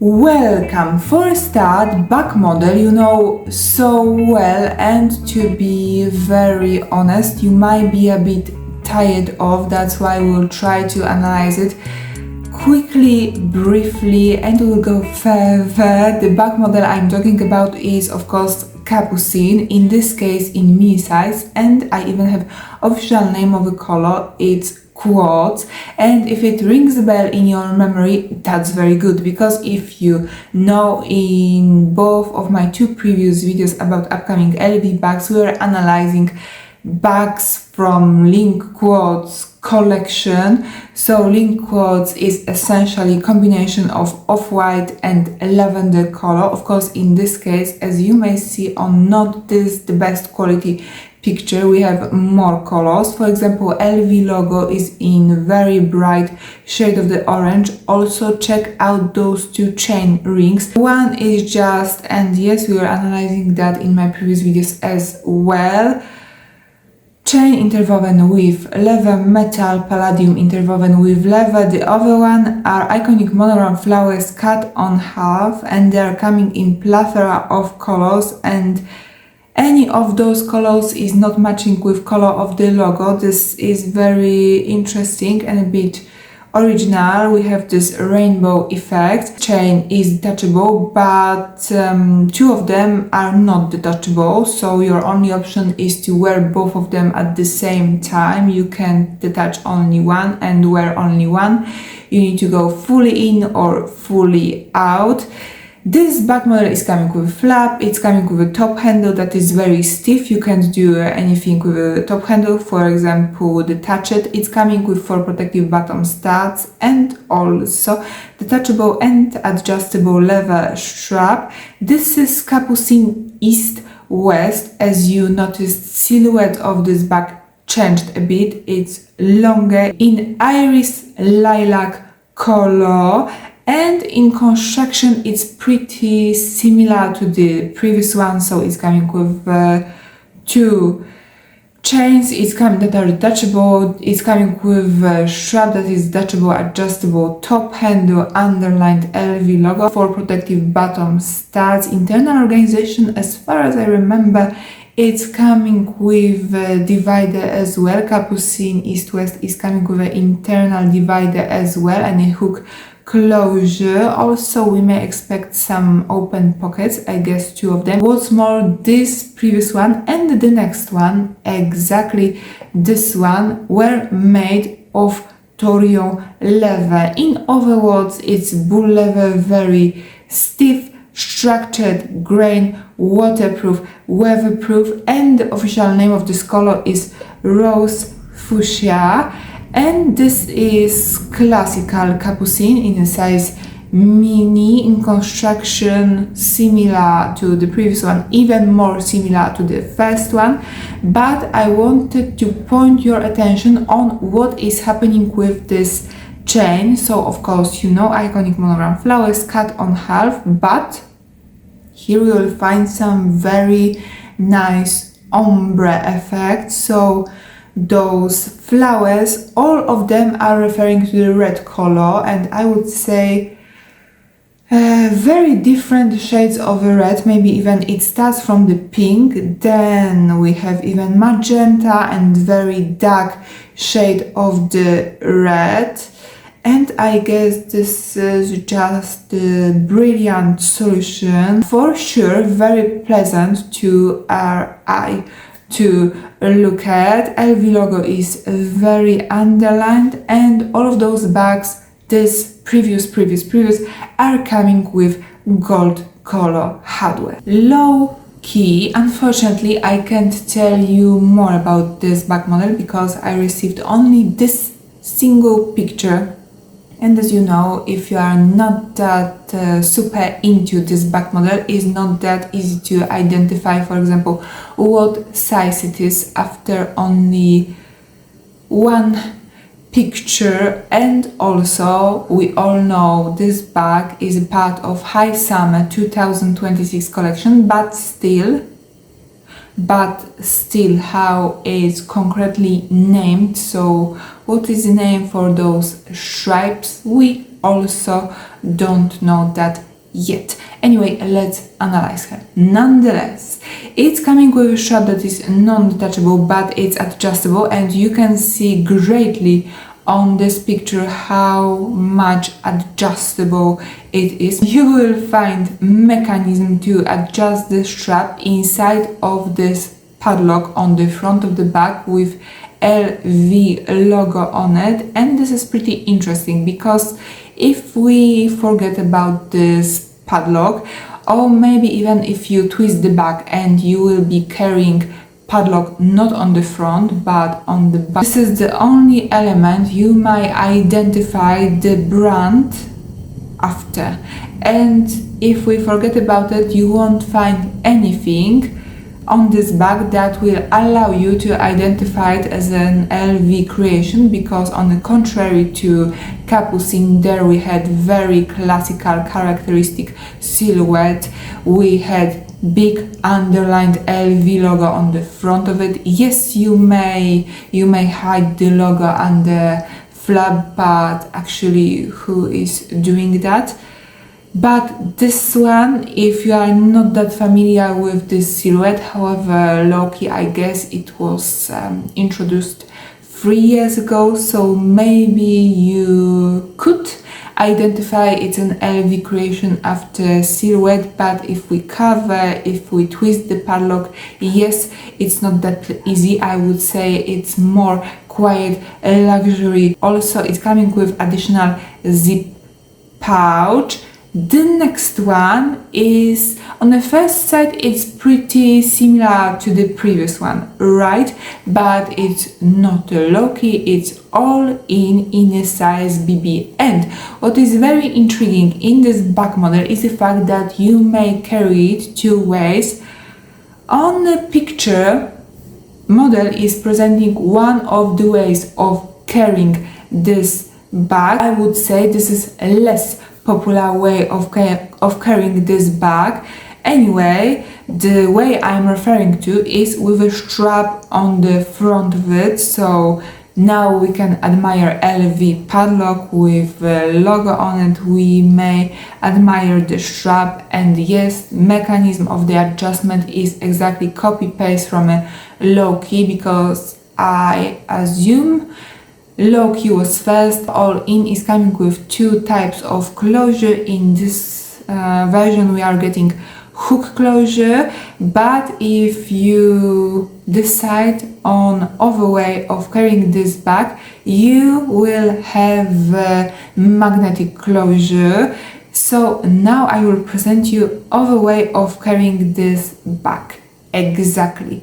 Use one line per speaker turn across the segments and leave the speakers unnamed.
Welcome! For a start, back model you know so well, and to be very honest, you might be a bit tired of, that's why we'll try to analyze it quickly, briefly, and we'll go further. The back model I'm talking about is of course Capucine, in this case in mini size, and I even have official name of the color, it's Quartz. And if it rings a bell in your memory, that's very good, because if you know, in both of my two previous videos about upcoming LV bags, we are analyzing bags from Link Quartz collection. So Link Quartz is essentially a combination of off-white and lavender color. Of course, in this case, as you may see on not this the best quality picture, we have more colors. For example, LV logo is in very bright shade of the orange. Also check out those two chain rings. One is just, and yes, we were analyzing that in my previous videos as well, chain interwoven with leather, metal, palladium interwoven with leather. The other one are iconic monogram flowers cut on half, and they are coming in plethora of colors, and any of those colors is not matching with color of the logo. This is very interesting and a bit original. We have this rainbow effect. Chain is detachable, but two of them are not detachable, so your only option is to wear both of them at the same time. You can detach only one and wear only one. You need to go fully in or fully out. This back model is coming with a flap, it's coming with a top handle that is very stiff. You can't do anything with a top handle, for example detach it. It's coming with 4 protective bottom studs and also detachable and adjustable leather strap. This is Capucine East-West. As you noticed, silhouette of this bag changed a bit. It's longer in iris lilac color, and in construction it's pretty similar to the previous one. So it's coming with 2 chains, it's coming that are detachable, it's coming with a strap that is detachable, adjustable, top handle, underlined LV logo, 4 protective bottom studs. Internal organization, as far as I remember, it's coming with a divider as well. Capucine East-West is coming with an internal divider as well, and a hook closure. Also, we may expect some open pockets, I guess 2 of them. What's more, this previous one and the next one, exactly this one, were made of Torio leather. In other words, it's bull leather, very stiff, structured grain, waterproof, weatherproof, and the official name of this color is rose fuchsia. And this is classical Capucine in a size mini, in construction similar to the previous one, even more similar to the first one. But I wanted to point your attention on what is happening with this chain. So of course, you know, iconic monogram flowers cut on half, but here we will find some very nice ombre effects. So those flowers, all of them are referring to the red color, and I would say very different shades of red. Maybe even it starts from the pink, then we have even magenta and very dark shade of the red. And I guess this is just a brilliant solution. For sure, very pleasant to our eye to look at. LV logo is very underlined, and all of those bags, this previous are coming with gold color hardware. Low key, unfortunately I can't tell you more about this bag model because I received only this single picture. And as you know, if you are not that super into this back model, it's not that easy to identify, for example, what size it is after only one picture. And also, we all know this bag is a part of High Summer 2026 collection, but still how it's concretely named. So what is the name for those stripes? We also don't know that yet. Anyway, let's analyze her. Nonetheless, it's coming with a strap that is non-detachable, but it's adjustable, and you can see greatly on this picture how much adjustable it is. You will find mechanism to adjust the strap inside of this padlock on the front of the bag with LV logo on it, and this is pretty interesting because if we forget about this padlock, or maybe even if you twist the bag and you will be carrying padlock not on the front but on the back, this is the only element you might identify the brand after, and if we forget about it, you won't find anything on this bag that will allow you to identify it as an LV creation, because on the contrary to Capucine, there we had very classical characteristic silhouette. We had big underlined LV logo on the front of it. Yes, you may hide the logo under flap, but actually who is doing that? But this one, if you are not that familiar with this silhouette, however, low-key, I guess it was introduced 3 years ago, so maybe you could identify it's an LV creation after silhouette, but if we twist the padlock, yes, it's not that easy. I would say it's more quiet luxury. Also, it's coming with additional zip pouch. The next one is, on the first sight, it's pretty similar to the previous one, right? But it's not a low-key, it's all in a size BB. And what is very intriguing in this bag model is the fact that you may carry it 2 ways. On the picture, model is presenting one of the ways of carrying this bag. I would say this is less popular way of carrying this bag. Anyway, the way I'm referring to is with a strap on the front of it, so now we can admire LV padlock with a logo on it. We may admire the strap, and yes, mechanism of the adjustment is exactly copy-paste from a low-key, because I assume low-key was first. All in is coming with 2 types of closure. In this version we are getting hook closure, but if you decide on other way of carrying this bag, you will have magnetic closure. So now I will present you other way of carrying this bag. Exactly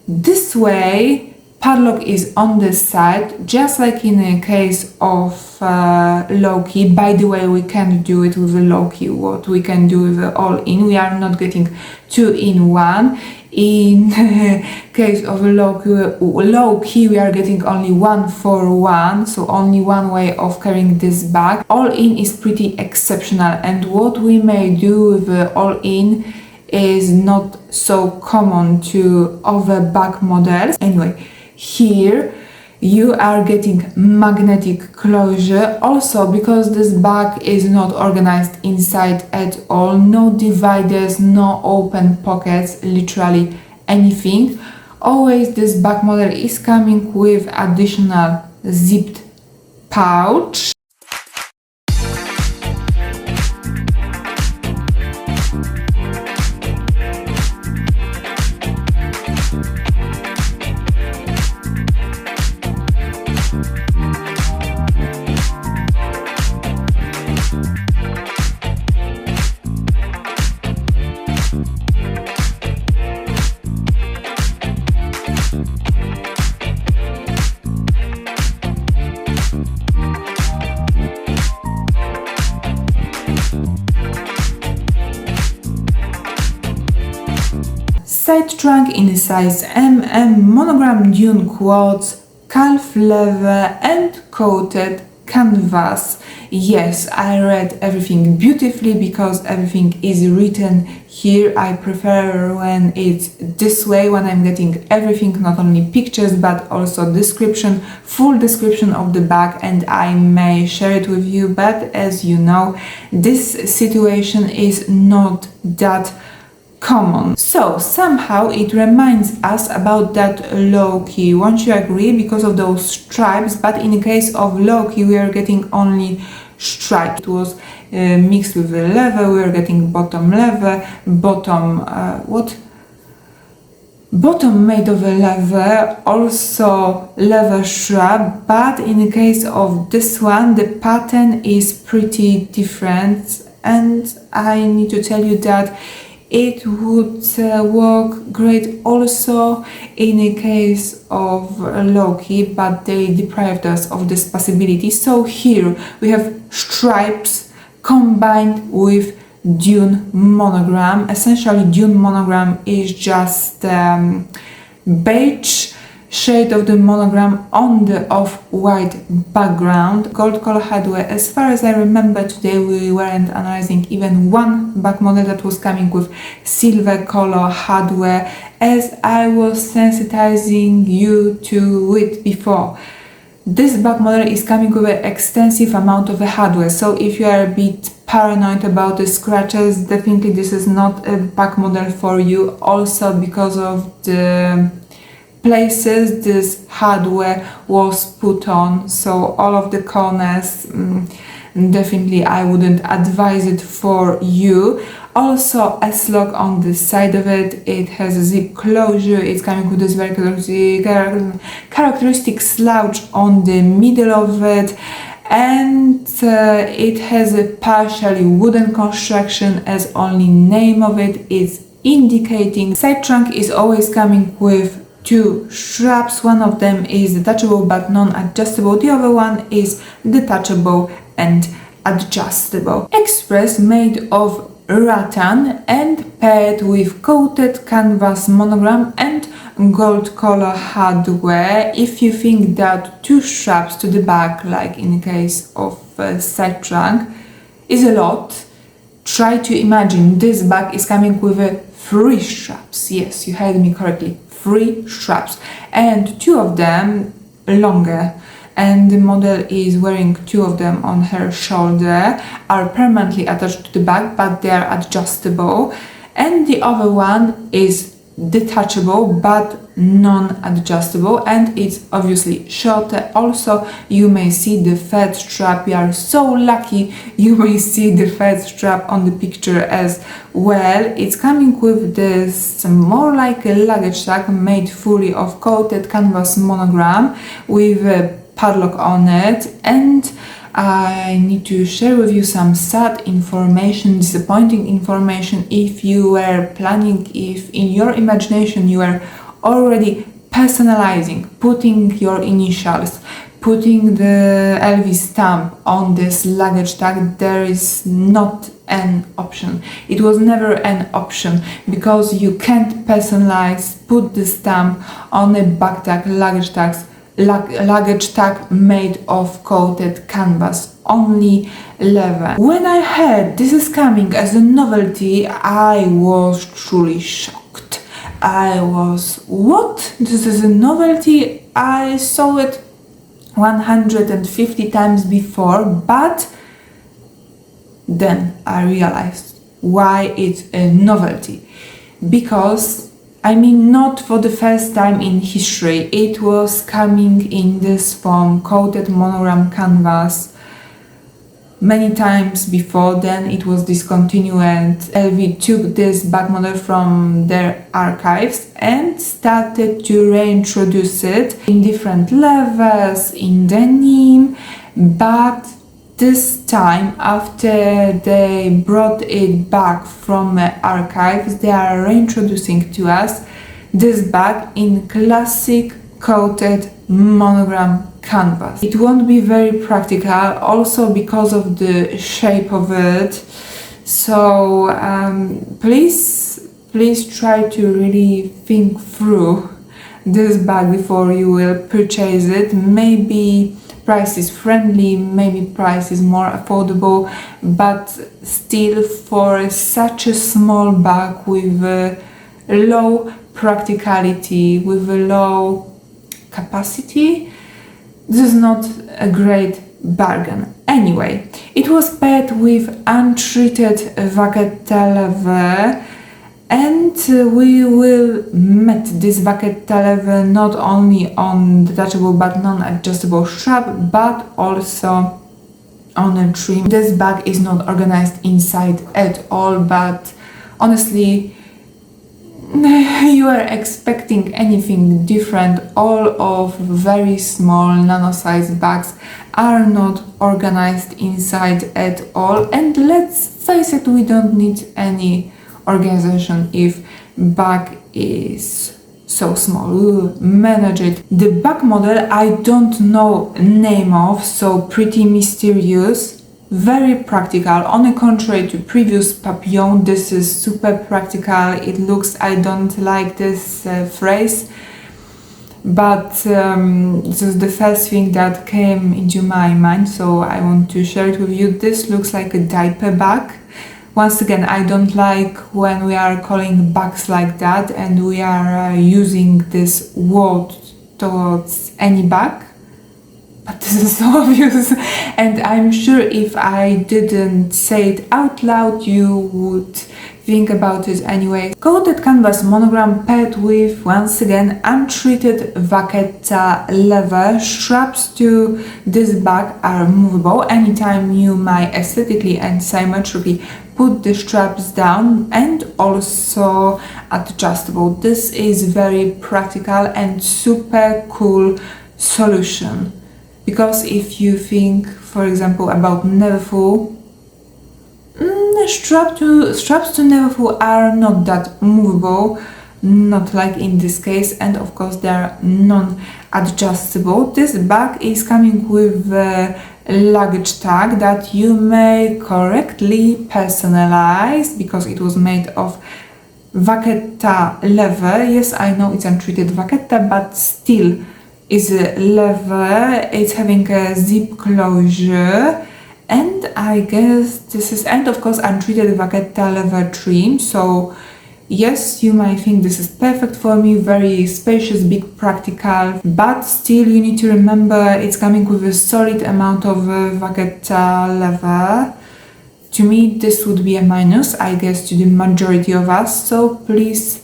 this way. Padlock is on this side, just like in a case of low-key. By the way, we can't do it with a low-key. What we can do with all-in, we are not getting 2 in 1. In case of a low-key, we are getting only 1 for 1, so only one way of carrying this bag. All-in is pretty exceptional, and what we may do with all-in is not so common to other bag models. Anyway, here you are getting magnetic closure, also because this bag is not organized inside at all. No dividers, no open pockets, literally anything. Always this bag model is coming with additional zipped pouch. Side trunk in a size MM, Monogram Dune Quartz, calf leather and coated canvas. Yes, I read everything beautifully because everything is written here. I prefer when it's this way, when I'm getting everything, not only pictures but also description, full description of the bag, and I may share it with you, but as you know, this situation is not that common. So somehow it reminds us about that low-key, won't you agree, because of those stripes, but in the case of low-key we are getting only stripes. It was mixed with the leather, we are getting bottom leather, bottom made of a leather, also leather strap, but in the case of this one the pattern is pretty different, and I need to tell you that it would work great also in a case of low-key, but they deprived us of this possibility. So here we have stripes combined with Dune monogram. Essentially Dune monogram is just beige shade of the monogram on the off-white background. Gold color hardware. As far as I remember, today we weren't analyzing even one back model that was coming with silver color hardware, as I was sensitizing you to it before. This back model is coming with an extensive amount of hardware, so if you are a bit paranoid about the scratches, definitely this is not a back model for you. Also because of the places this hardware was put on, so all of the corners, definitely I wouldn't advise it for you. Also S-lock on the side of it, it has a zip closure, it's coming with this very characteristic slouch on the middle of it, and it has a partially wooden construction, as only name of it is indicating. Side trunk is always coming with two straps. One of them is detachable but non-adjustable, the other one is detachable and adjustable. Express made of rattan and paired with coated canvas monogram and gold color hardware. If you think that two straps to the back, like in the case of side trunk, is a lot, try to imagine this bag is coming with 3 straps. Yes, you heard me correctly. 3 straps, and 2 of them longer, and the model is wearing 2 of them on her shoulder, are permanently attached to the bag but they are adjustable, and the other one is detachable but non-adjustable, and it's obviously shorter. Also you may see the third strap. We are so lucky you may see the third strap on the picture as well. It's coming with this more like a luggage tag made fully of coated canvas monogram with a padlock on it, and I need to share with you some sad information, disappointing information. If you were planning, if in your imagination you were already personalizing, putting your initials, putting the LV stamp on this luggage tag, there is not an option. It was never an option, because you can't personalize, put the stamp on a bag tag, luggage tag made of coated canvas, only leather. When I heard this is coming as a novelty, I was truly shocked. I was, what? This is a novelty? I saw it 150 times before, but then I realized why it's a novelty. Because, I mean, not for the first time in history, it was coming in this form, coated monogram canvas, many times before. Then it was discontinued. LV took this back model from their archives and started to reintroduce it in different levels, in denim, but this time, after they brought it back from archives, they are reintroducing to us this bag in classic coated monogram canvas. It won't be very practical, also because of the shape of it. So please try to really think through this bag before you will purchase it. Maybe price is friendly, maybe price is more affordable, but still for such a small bag with a low practicality, with a low capacity, this is not a great bargain. Anyway, it was paired with untreated Vachetta leather, and we will met this Vachetta leather not only on detachable but non-adjustable strap, but also on a trim. This bag is not organized inside at all, but honestly, you are expecting anything different. All of very small nano-sized bags are not organized inside at all, and let's face it, we don't need any organization if bag is so small. We will manage it. The bag model I don't know name of, so pretty mysterious. Very practical. On the contrary to previous Papillon, this is super practical. It looks, I don't like this phrase, but this is the first thing that came into my mind, so I want to share it with you. This looks like a diaper bag. Once again, I don't like when we are calling bags like that and we are using this word towards any bag. But this is so obvious, and I'm sure if I didn't say it out loud, you would think about it anyway. Coated canvas monogram paired with, once again, untreated Vachetta leather. Straps to this bag are movable anytime you might aesthetically and symmetrically put the straps down, and also adjustable. This is very practical and super cool solution. Because if you think, for example, about Neverfull, straps to Neverfull are not that movable, not like in this case, and of course they are non-adjustable. This bag is coming with a luggage tag that you may correctly personalize because it was made of Vachetta leather. Yes, I know it's untreated Vachetta, but still is a leather. It's having a zip closure, and I guess this is, and of course untreated Vachetta leather trim. So yes, you might think this is perfect for me, very spacious, big, practical, but still you need to remember it's coming with a solid amount of Vachetta leather. To me this would be a minus, I guess to the majority of us, so please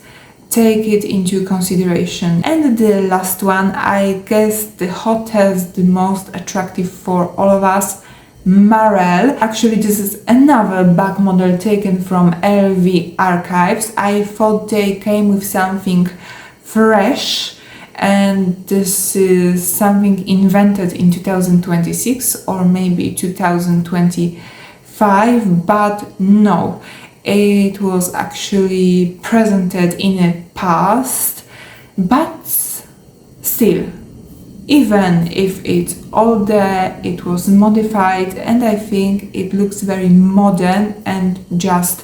take it into consideration. And the last one, I guess the hottest, the most attractive for all of us, Marelle. Actually, this is another bag model taken from LV archives. I thought they came with something fresh, and this is something invented in 2026 or maybe 2025, but no. It was actually presented in the past, but still, even if it's older, it was modified, and I think it looks very modern and just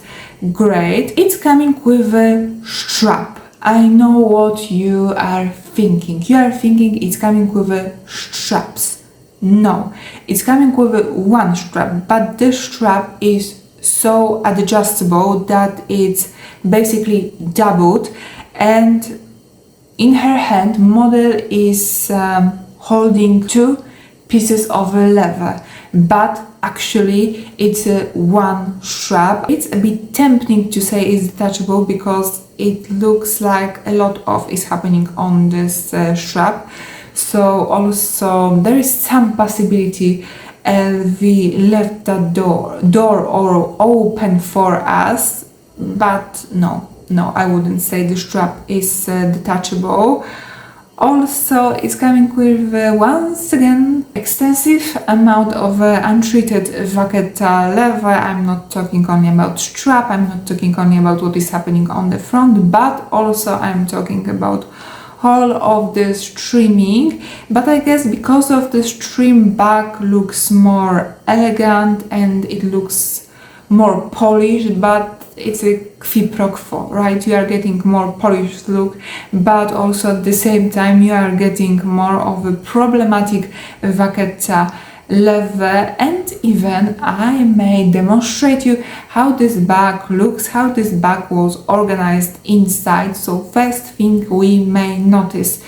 great. It's coming with a strap. I know what you are thinking. You are thinking it's coming with a straps. No, it's coming with one strap, but the strap is so adjustable that it's basically doubled, and in her hand model is holding two pieces of leather, but actually it's one strap. It's a bit tempting to say it's detachable because it looks like a lot of is happening on this strap, so also there is some possibility LV left that door or open for us, but no, I wouldn't say the strap is detachable. Also, it's coming with once again extensive amount of untreated Vachetta leather. I'm not talking only about strap, I'm not talking only about what is happening on the front, but also I'm talking about all of this trimming. But I guess because of this trim, bag looks more elegant and it looks more polished, but it's a qui pro quo, right? You are getting more polished look, but also at the same time you are getting more of a problematic vacchetta leather. And even I may demonstrate you how this bag looks, how this bag was organized inside. So first thing we may notice,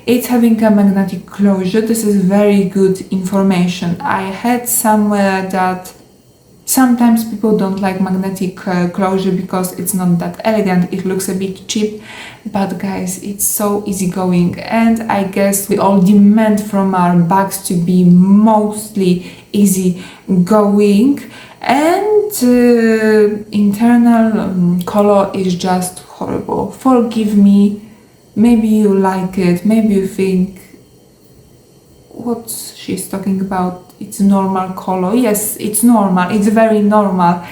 it's having a magnetic closure. This is very good information. I heard somewhere that sometimes people don't like magnetic closure because it's not that elegant, it looks a bit cheap, but guys, it's so easygoing, and I guess we all demand from our bags to be mostly easygoing. And internal color is just horrible. Forgive me, maybe you like it, maybe you think what she's talking about, it's normal color. Yes, it's normal, it's very normal,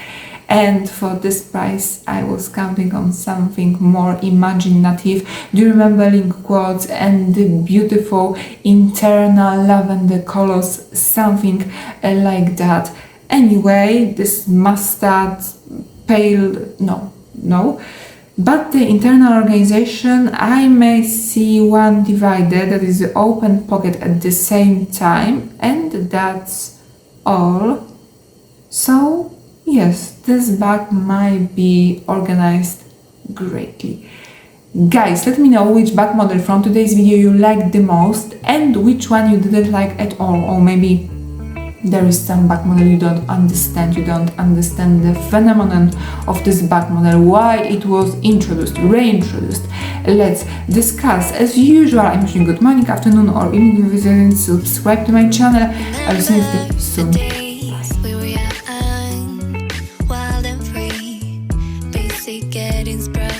and for this price I was counting on something more imaginative. Do you remember Quartz and the beautiful internal lavender colors, something like that. Anyway, this mustard pale, no, but the internal organization, I may see one divider, that is the open pocket at the same time, and that's all. So yes, this bag might be organized greatly. Guys, let me know which bag model from today's video you liked the most and which one you didn't like at all, or maybe there is some bag model you don't understand the phenomenon of this bag model, why it was introduced, reintroduced. Let's discuss. As usual, I'm wishing good morning, afternoon or evening if you didn't subscribe to my channel. I'll see you soon.
Wild and free, basic, get inspired.